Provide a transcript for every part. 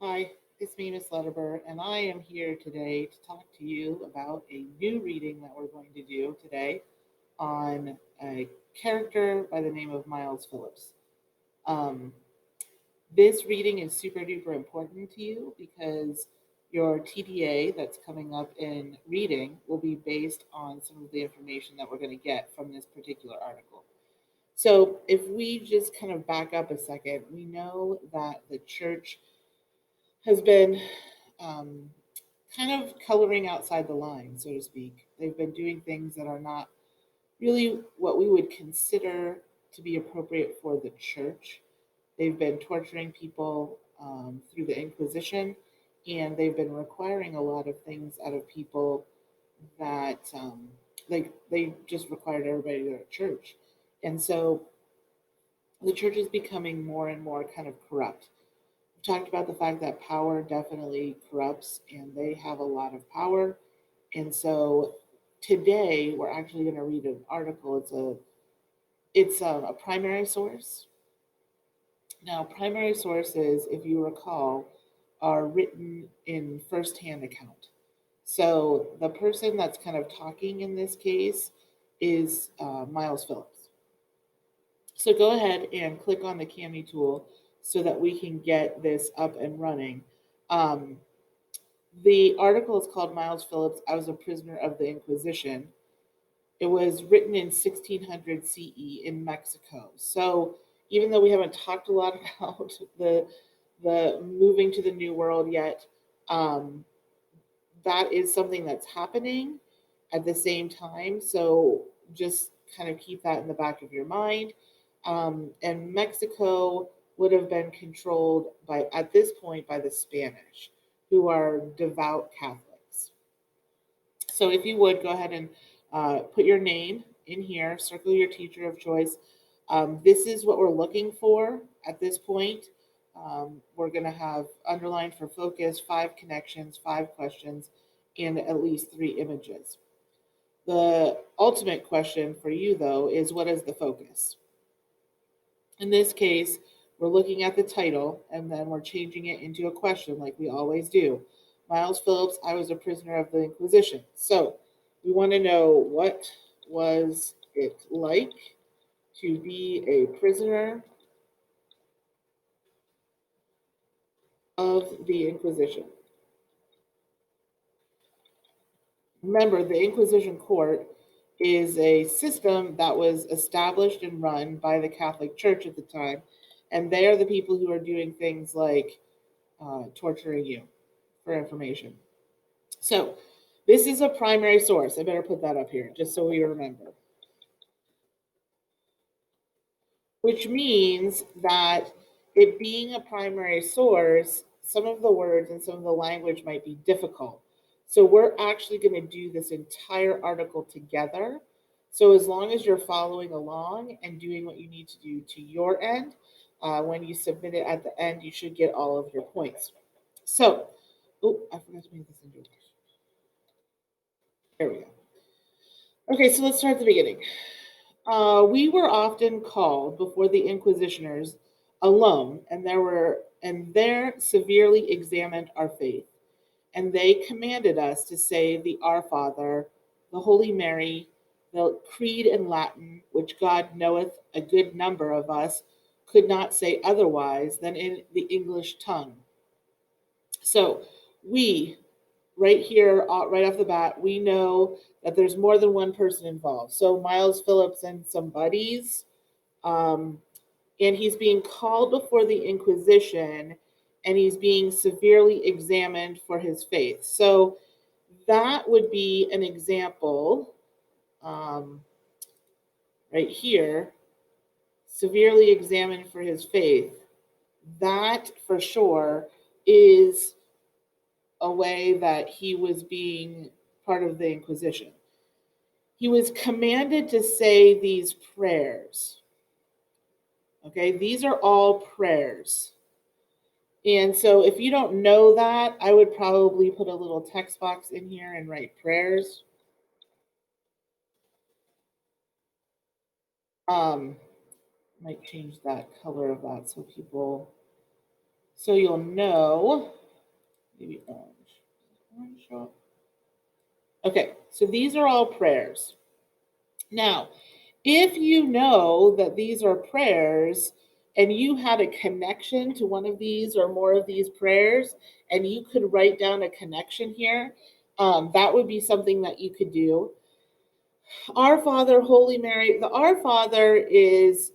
Hi, it's me, Miss Letterber, and I am here today to talk to you about a new reading that we're going to do today on a character by the name of Miles Phillips. Um, this reading is super duper important to you because your TDA that's coming up in reading will be based on some of the information that we're going to get from this particular article. So, if we just kind of back up a second, we know that the church has been um, kind of coloring outside the line, so to speak. They've been doing things that are not really what we would consider to be appropriate for the church. They've been torturing people through the Inquisition, and they've been requiring a lot of things out of people that, like, they just required everybody to go to church. And so the church is becoming more and more kind of corrupt. We talked about the fact that power definitely corrupts, and they have a lot of power. And so today we're actually going to read an article. It's a primary source. Now, primary sources, if you recall, are written in firsthand account. So the person that's kind of talking in this case is Miles Phillips. So go ahead and click on the Cami tool so that we can get this up and running. Um, the article is called Miles Phillips, I Was a Prisoner of the Inquisition. It was written in 1600 CE in Mexico. So even though we haven't talked a lot about the moving to the New World yet, um, that is something that's happening at the same time. So just kind of keep that in the back of your mind. And Mexico would have been controlled by, at this point, by the Spanish, who are devout Catholics. So if you would go ahead and put your name in here, circle your teacher of choice. This is what we're looking for at this point. We're going to have underlined for focus 5 connections, 5 questions, and at least 3 images. The ultimate question for you, though, is what is the focus? In this case, we're looking at the title and then we're changing it into a question like we always do. Miles Phillips, I was a prisoner of the Inquisition. So we want to know, what was it like to be a prisoner of the Inquisition? Remember, the Inquisition court is a system that was established and run by the Catholic Church at the time, and they are the people who are doing things like torturing you for information. So, this is a primary source. I better put that up here just so we remember. Which means that it being a primary source, some of the words and some of the language might be difficult. So, we're actually going to do this entire article together. So, as long as you're following along and doing what you need to do to your end, when you submit it at the end, you should get all of your points. So, oh, I forgot to make this into a question. There we go. Okay, so let's start at the beginning. We were often called before the Inquisitioners alone, and there severely examined our faith, and they commanded us to say the Our Father, the Holy Mary, the Creed in Latin, which God knoweth a good number of us could not say otherwise than in the English tongue. So we, right here, right off the bat, we know that there's more than one person involved. So Miles Phillips and some buddies, um, and he's being called before the Inquisition, and he's being severely examined for his faith. So that would be an example, um, right here, severely examined for his faith. That for sure is a way that he was being part of the Inquisition. He was commanded to say these prayers. Okay, these are all prayers. And so if you don't know that, I would probably put a little text box in here and write prayers. Might change that color of that so people So you'll know, maybe orange. Orange show up? Okay, so these are all prayers. Now, if you know that these are prayers and you had a connection to one of these or more of these prayers, and you could write down a connection here, that would be something that you could do. Our Father, Holy Mary, the Our Father is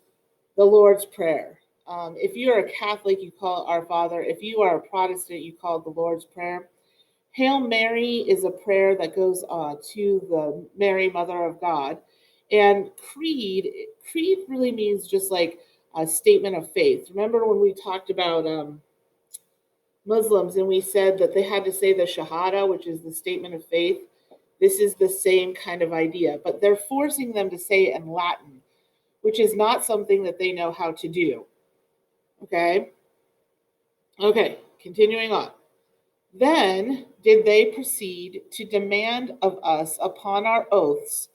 the Lord's Prayer. If you're a Catholic, you call it Our Father. If you are a Protestant, you call it the Lord's Prayer. Hail Mary is a prayer that goes to the Mary, Mother of God. And creed really means just like a statement of faith. Remember when we talked about Muslims and we said that they had to say the Shahada, which is the statement of faith? This is the same kind of idea, but they're forcing them to say it in Latin, which is not something that they know how to do. Okay? Okay, continuing on. Then did they proceed to demand of us upon our oaths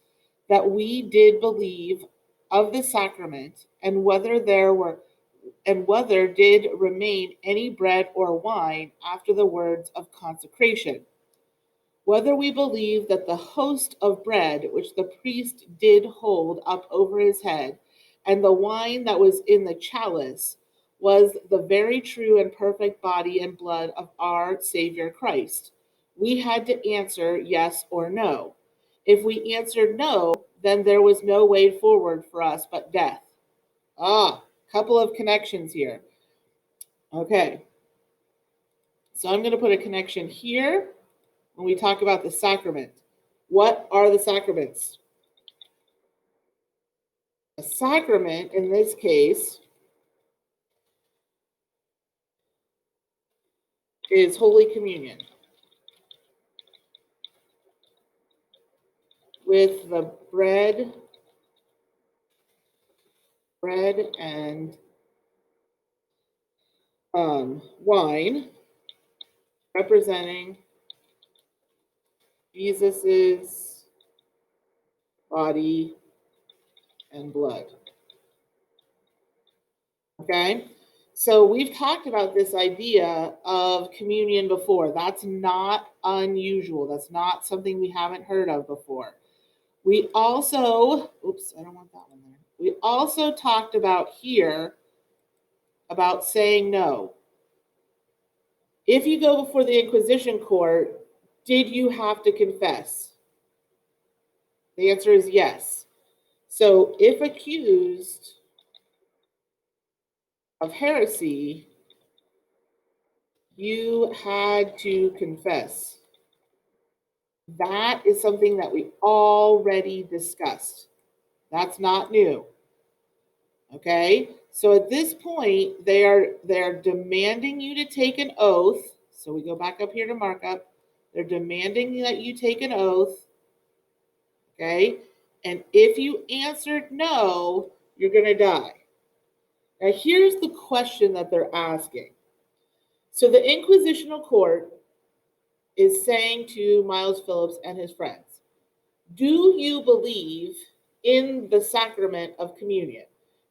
that we did believe of the sacrament, and whether did remain any bread or wine after the words of consecration, whether we believe that the host of bread which the priest did hold up over his head, and the wine that was in the chalice, was the very true and perfect body and blood of our Savior Christ. We had to answer yes or no. If we answered no, then there was no way forward for us but death. Couple of connections here. Okay, so I'm going to put a connection here when we talk about the sacrament. What are the sacraments? A sacrament, in this case, is Holy Communion with the bread and wine representing Jesus's body and blood. Okay? So we've talked about this idea of communion before. That's not unusual. That's not something we haven't heard of before. We also, oops, I don't want that one there. We also talked about here about saying no. If you go before the Inquisition court, did you have to confess? The answer is yes. So if accused of heresy, you had to confess. That is something that we already discussed. That's not new. Okay? So at this point, they're demanding you to take an oath. So we go back up here to markup. They're demanding that you take an oath. Okay? And if you answered no, you're going to die. Now here's the question that they're asking. So the Inquisitional court is saying to Miles Phillips and his friends, do you believe in the sacrament of communion?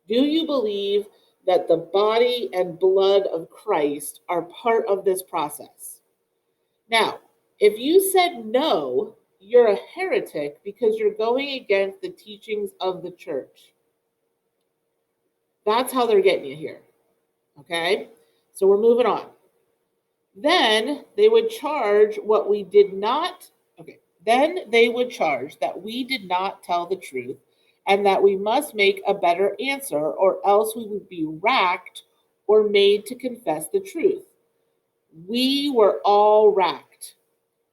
Do you believe that the body and blood of Christ are part of this process? Now, if you said no, you're a heretic because you're going against the teachings of the church. That's how they're getting you here. Okay? So we're moving on. Then they would charge what we did not, okay, then they would charge that we did not tell the truth and that we must make a better answer or else we would be racked or made to confess the truth. We were all racked,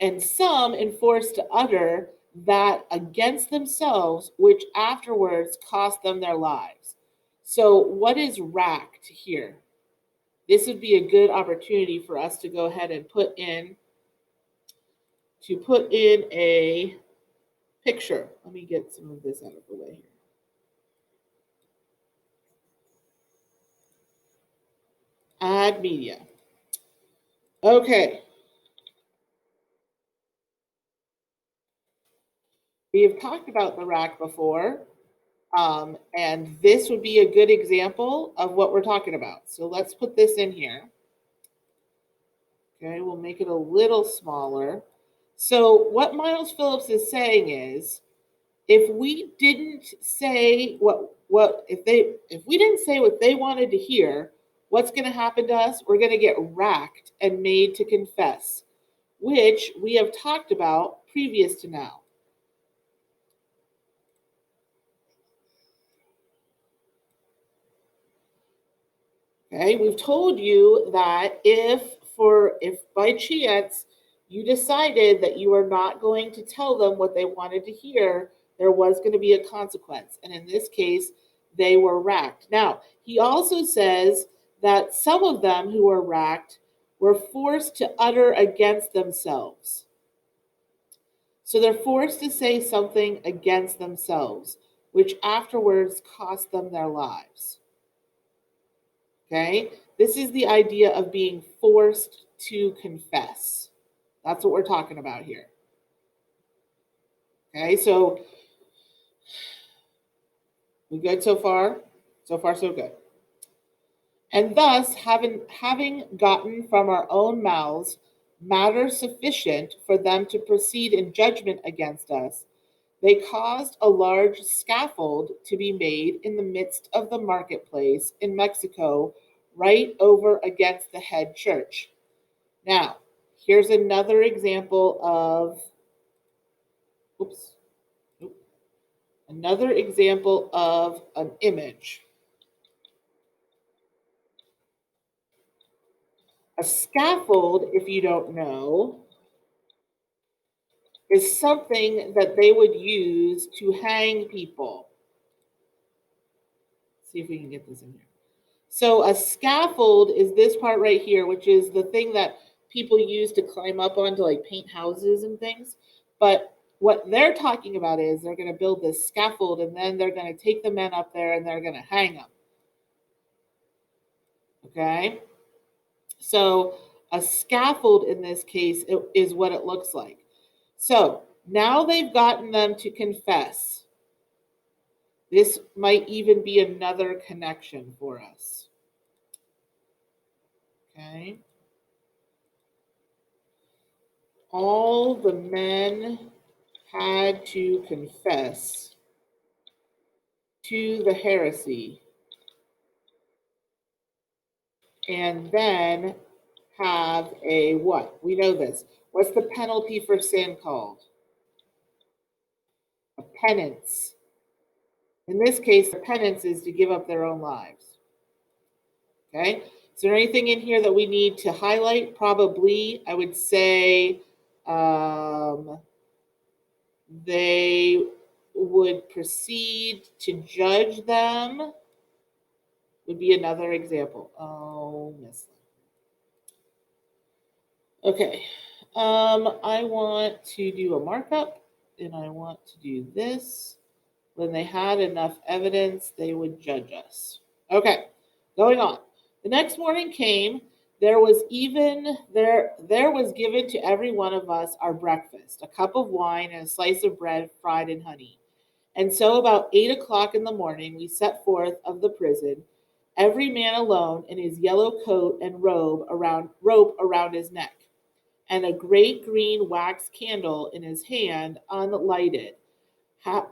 and some enforced to utter that against themselves, which afterwards cost them their lives. So, what is racked here? This would be a good opportunity for us to go ahead and put in a picture. Let me get some of this out of the way here. Add media. Okay. We have talked about the rack before, and this would be a good example of what we're talking about. So let's put this in here. Okay, we'll make it a little smaller. So what Miles Phillips is saying is, if we didn't say what if we didn't say what they wanted to hear, what's going to happen to us? We're going to get racked and made to confess, which we have talked about previous to now. Okay, we've told you that if by chance you decided that you are not going to tell them what they wanted to hear, there was going to be a consequence. And in this case, they were racked. Now, he also says that some of them who were racked were forced to utter against themselves. So they're forced to say something against themselves, which afterwards cost them their lives. Okay? This is the idea of being forced to confess. That's what we're talking about here. Okay, so we good so far? So far, so good. And thus, having gotten from our own mouths matter sufficient for them to proceed in judgment against us, they caused a large scaffold to be made in the midst of the marketplace in Mexico, right over against the head church. Now, here's another example of, oops, another example of an image. A scaffold, if you don't know, is something that they would use to hang people. Let's see if we can get this in here. So a scaffold is this part right here, which is the thing that people use to climb up on to like paint houses and things. But what they're talking about is they're going to build this scaffold and then they're going to take the men up there and they're going to hang them. Okay? So a scaffold in this case is what it looks like. So now they've gotten them to confess. This might even be another connection for us. Okay? All the men had to confess to the heresy and then have a what? We know this. What's the penalty for sin called? A penance. In this case, the penance is to give up their own lives. Okay? Is there anything in here that we need to highlight? Probably, I would say they would proceed to judge them, would be another example. Oh, miss them. Okay. I want to do a markup, and I want to do this. When they had enough evidence, they would judge us. Okay, going on. The next morning came, there was given to every one of us our breakfast, a cup of wine and a slice of bread fried in honey. And so about 8 o'clock in the morning we set forth of the prison, every man alone in his yellow coat and rope around his neck, and a great green wax candle in his hand unlighted,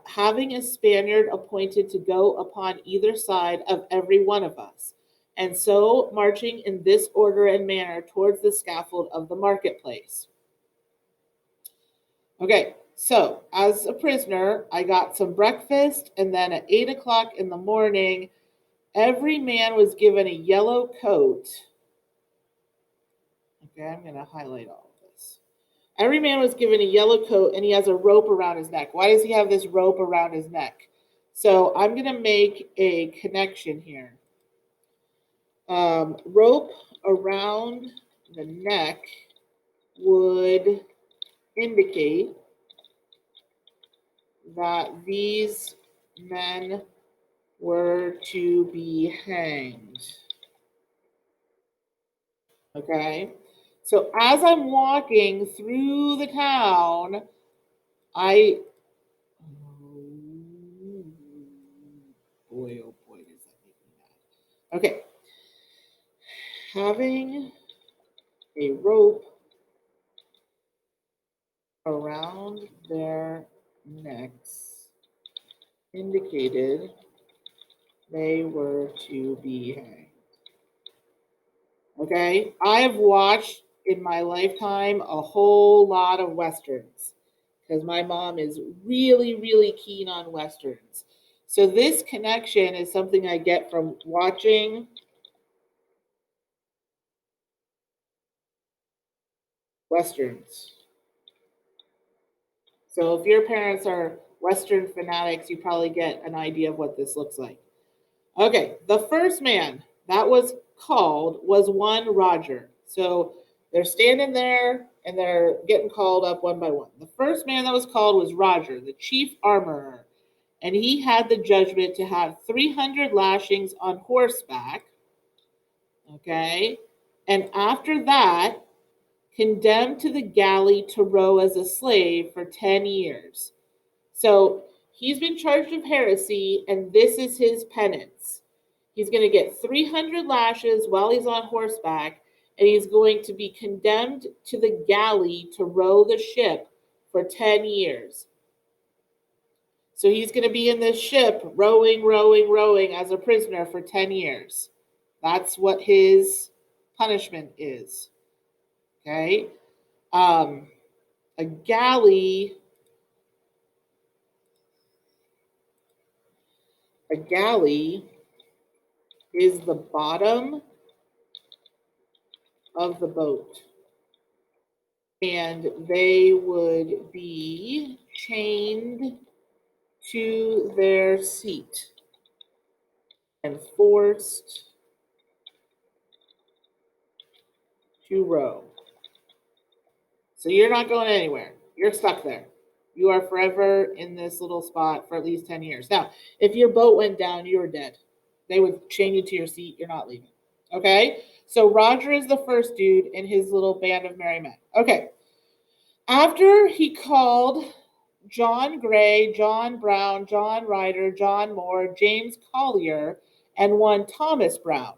having a Spaniard appointed to go upon either side of every one of us, and so marching in this order and manner towards the scaffold of the marketplace. Okay, so as a prisoner, I got some breakfast, and then at 8 o'clock in the morning, every man was given a yellow coat. Okay, I'm going to highlight all of this. Every man was given a yellow coat, and he has a rope around his neck. Why does he have this rope around his neck? So I'm going to make a connection here. Rope around the neck would indicate that these men were to be hanged. Okay? So as I'm walking through the town, I boy, oh boy, does that make me mad. Okay. Having a rope around their necks indicated they were to be hanged. Okay, I've watched in my lifetime a whole lot of westerns because my mom is really, really keen on westerns. So this connection is something I get from watching westerns. So if your parents are western fanatics, you probably get an idea of what this looks like. Okay, the first man that was called was one Roger. So they're standing there and they're getting called up one by one. The first man that was called was Roger, the chief armorer, and he had the judgment to have 300 lashings on horseback. Okay, and after that, condemned to the galley to row as a slave for 10 years. So he's been charged of heresy, and this is his penance. He's going to get 300 lashes while he's on horseback, and he's going to be condemned to the galley to row the ship for 10 years. So he's going to be in this ship rowing, rowing, rowing as a prisoner for 10 years. That's what his punishment is. Okay? Um, a galley is the bottom of the boat. And they would be chained to their seat and forced to row. So you're not going anywhere. You're stuck there. You are forever in this little spot for at least 10 years. Now, if your boat went down, you were dead. They would chain you to your seat. You're not leaving. Okay? So Roger is the first dude in his little band of merry men. Okay. After he called John Gray, John Brown, John Ryder, John Moore, James Collier, and one Thomas Brown,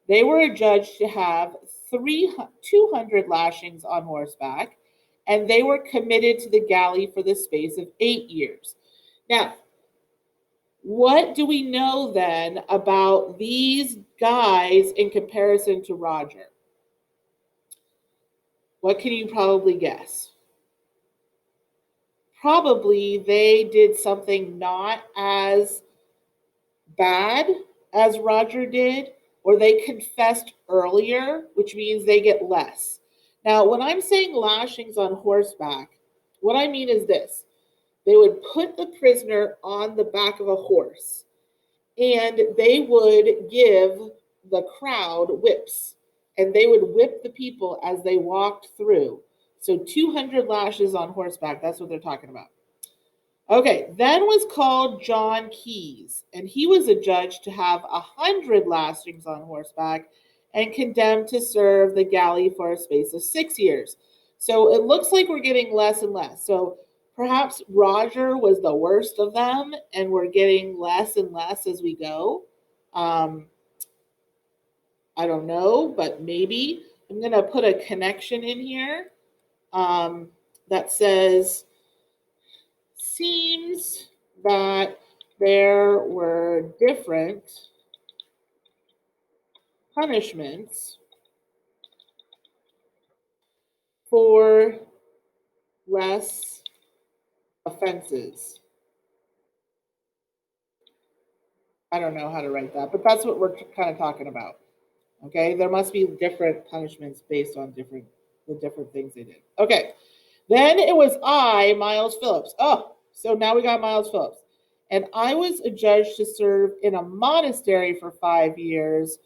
they were adjudged to have 200 lashings on horseback, and they were committed to the galley for the space of 8 years. Now, what do we know then about these guys in comparison to Roger? What can you probably guess? Probably they did something not as bad as Roger did, or they confessed earlier, which means they get less. Now, when I'm saying lashings on horseback, what I mean is this: they would put the prisoner on the back of a horse and they would give the crowd whips, and they would whip the people as they walked through. So 200 lashes on horseback, that's what they're talking about. Okay, then was called John Keyes, and he was adjudged to have 100 lashings on horseback and condemned to serve the galley for a space of 6 years. So it looks like we're getting less and less. So perhaps Roger was the worst of them, and we're getting less and less as we go. Um, I don't know, but maybe. I'm going to put a connection in here that says, seems that there were different punishments for less offenses. I don't know how to write that, but that's what we're kind of talking about. Okay, there must be different punishments based on the different things they did. Okay, then it was I, Miles Phillips. Oh, so now we got Miles Phillips. And I was adjudged to serve in a monastery for 5 years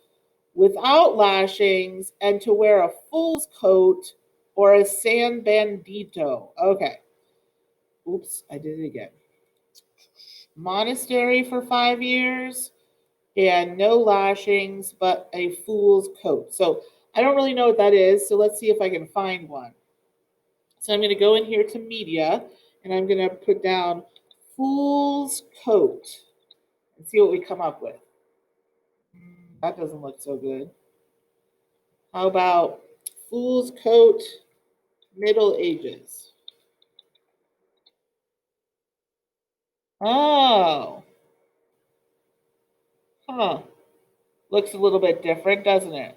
without lashings and to wear a fool's coat or a San Bandito. Okay. Oops, I did it again. Monastery for 5 years and no lashings, but a fool's coat. So I don't really know what that is. So let's see if I can find one. So I'm going to go in here to media and I'm going to put down fool's coat and see what we come up with. That doesn't look so good. How about Fool's coat, Middle Ages. Oh, huh. Looks a little bit different, doesn't it?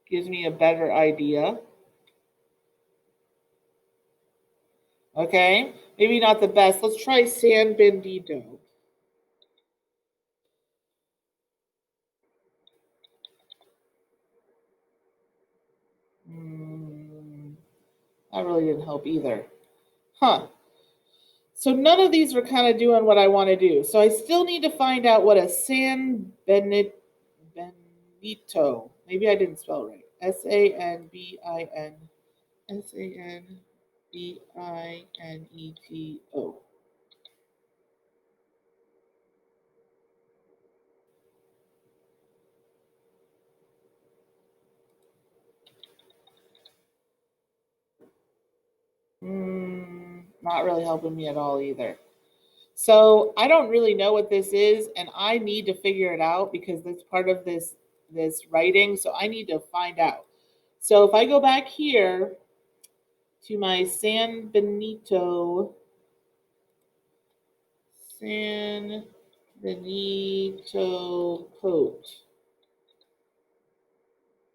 Gives me a better idea. Okay, maybe not the best. Let's try San Bendito. Mm, that really didn't help either. Huh. So none of these are kind of doing what I want to do. So I still need to find out what a Benito. Maybe I didn't spell it right. SanbinetO. Not really helping me at all either. So I don't really know what this is, and I need to figure it out because that's part of this writing. So I need to find out. So if I go back here to my San Benito coat.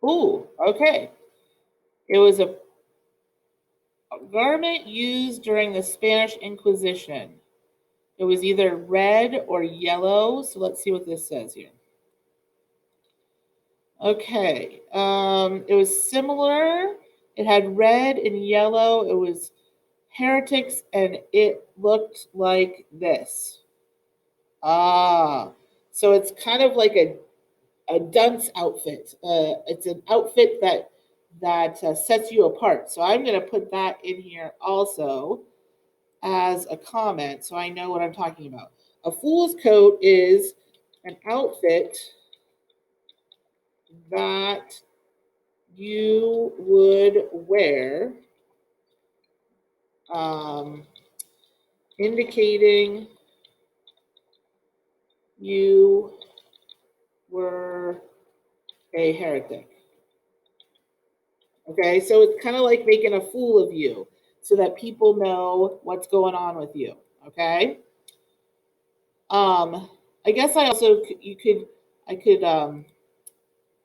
Ooh, okay. It was a garment used during the Spanish Inquisition. It was either red or yellow. So let's see what this says here. Okay. It was similar. It had red and yellow. It was heretics, and it looked like this. Ah, so it's kind of like a dunce outfit. It's an outfit that sets you apart. So I'm going to put that in here also as a comment, so I know what I'm talking about. A fool's coat is an outfit that you would wear, um, indicating you were a heretic. Okay, so it's kind of like making a fool of you so that people know what's going on with you. Okay. Um, I guess I also you could I could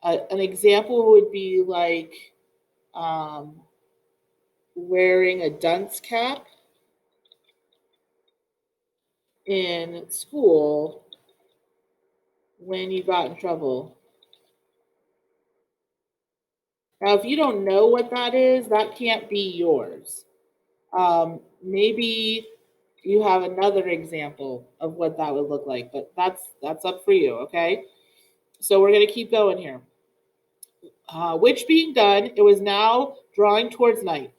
an example would be like um, wearing a dunce cap in school when you got in trouble. Now, if you don't know what that is, that can't be yours. Maybe you have another example of what that would look like, but that's up for you. Okay, so we're gonna keep going here. Which being done, it was now drawing towards night.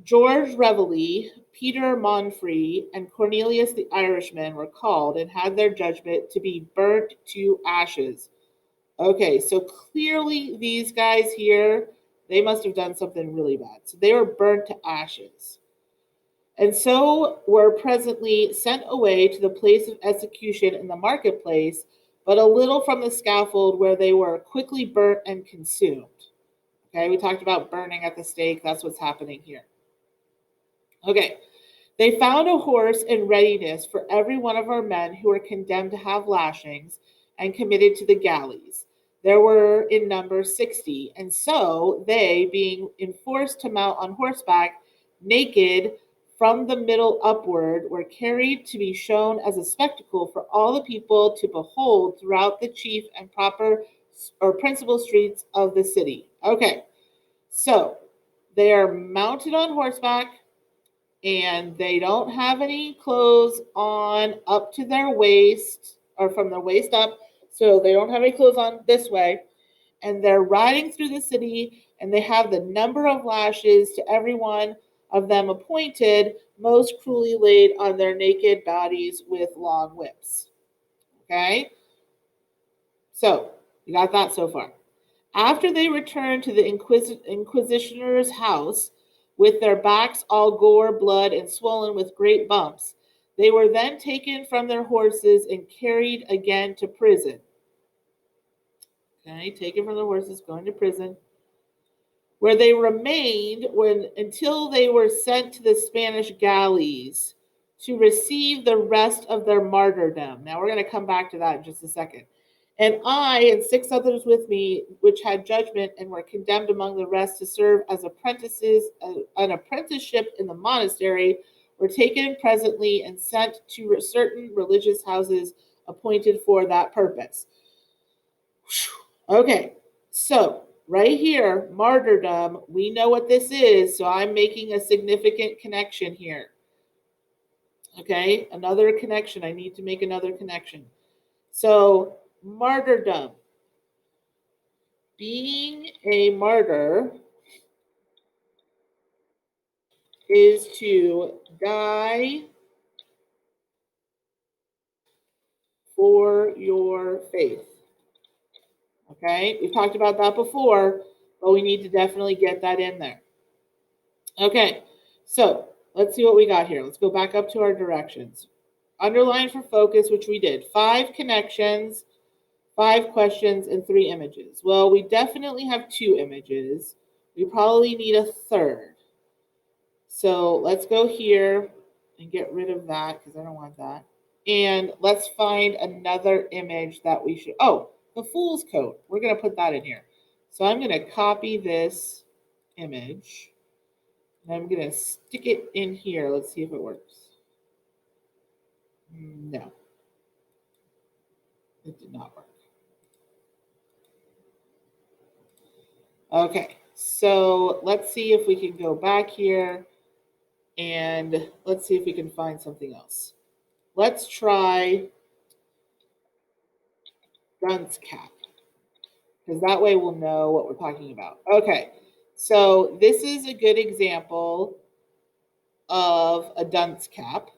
George Reveley, Peter Monfrey, and Cornelius the Irishman were called and had their judgment to be burnt to ashes. Okay, so clearly these guys here, they must have done something really bad. So they were burnt to ashes. And so were presently sent away to the place of execution in the marketplace, but a little from the scaffold, where they were quickly burnt and consumed. Okay, we talked about burning at the stake. That's what's happening here. Okay, they found a horse in readiness for every one of our men who were condemned to have lashings and committed to the galleys. There were in number 60, and so they, being enforced to mount on horseback, naked from the middle upward, were carried to be shown as a spectacle for all the people to behold throughout the chief and proper or principal streets of the city. Okay, so they are mounted on horseback and they don't have any clothes on up to their waist or from their waist up. So they don't have any clothes on this way. And they're riding through the city and they have the number of lashes to every one of them appointed, most cruelly laid on their naked bodies with long whips. Okay? So you got that so far. After they returned to the inquisitor's house, with their backs all gore, blood, and swollen with great bumps, they were then taken from their horses and carried again to prison. Okay, taken from the horses, going to prison, where they remained until they were sent to the Spanish galleys to receive the rest of their martyrdom. Now we're going to come back to that in just a second. And I and 6 others with me, which had judgment and were condemned among the rest to serve as apprentices, an apprenticeship in the monastery, were taken presently and sent to certain religious houses appointed for that purpose. Okay, so right here, martyrdom, we know what this is, so I'm making a significant connection here. Okay, another connection. I need to make another connection. So, martyrdom. Being a martyr is to die for your faith. Okay, we've talked about that before, but we need to definitely get that in there. Okay, so let's see what we got here. Let's go back up to our directions. Underline for focus, which we did. 5 connections, 5 questions, and 3 images. Well, we definitely have 2 images. We probably need a third. So let's go here and get rid of that because I don't want that. And let's find another image that we should. Oh, the fool's coat. We're going to put that in here. So I'm going to copy this image. And I'm going to stick it in here. Let's see if it works. No, it did not work. Okay, so let's see if we can go back here and let's see if we can find something else. Let's try dunce cap, because that way we'll know what we're talking about. Okay, so this is a good example of a dunce cap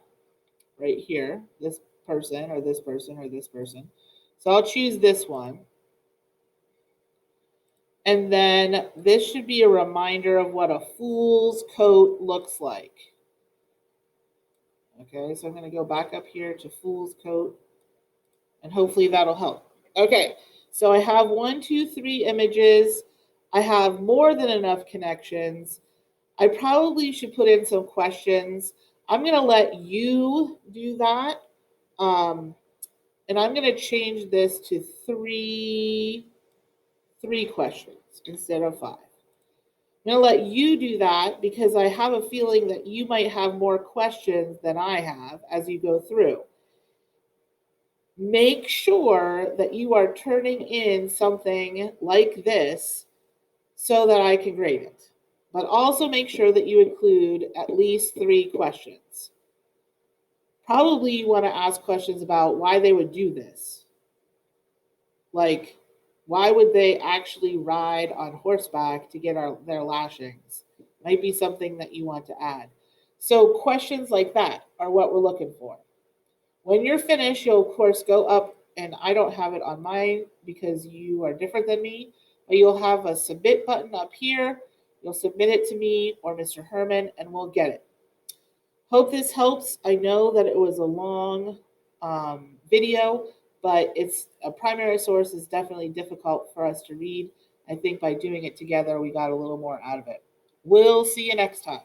right here. This person or this person or this person. So I'll choose this one. And then this should be a reminder of what a fool's coat looks like. Okay, so I'm going to go back up here to fool's coat, and hopefully that'll help. Okay, so I have 1, 2, 3 images. I have more than enough connections. I probably should put in some questions. I'm going to let you do that. And I'm going to change this to three questions instead of 5. I'm going to let you do that because I have a feeling that you might have more questions than I have as you go through. Make sure that you are turning in something like this so that I can grade it. But also make sure that you include at least 3 questions. Probably you want to ask questions about why they would do this. Like, why would they actually ride on horseback to get their lashings? Might be something that you want to add. So questions like that are what we're looking for. When you're finished, you'll of course go up, and I don't have it on mine because you are different than me, but you'll have a submit button up here. You'll submit it to me or Mr. Herman, and we'll get it. Hope this helps. I know that it was a long video, but it's a primary source is definitely difficult for us to read. I think by doing it together, we got a little more out of it. We'll see you next time.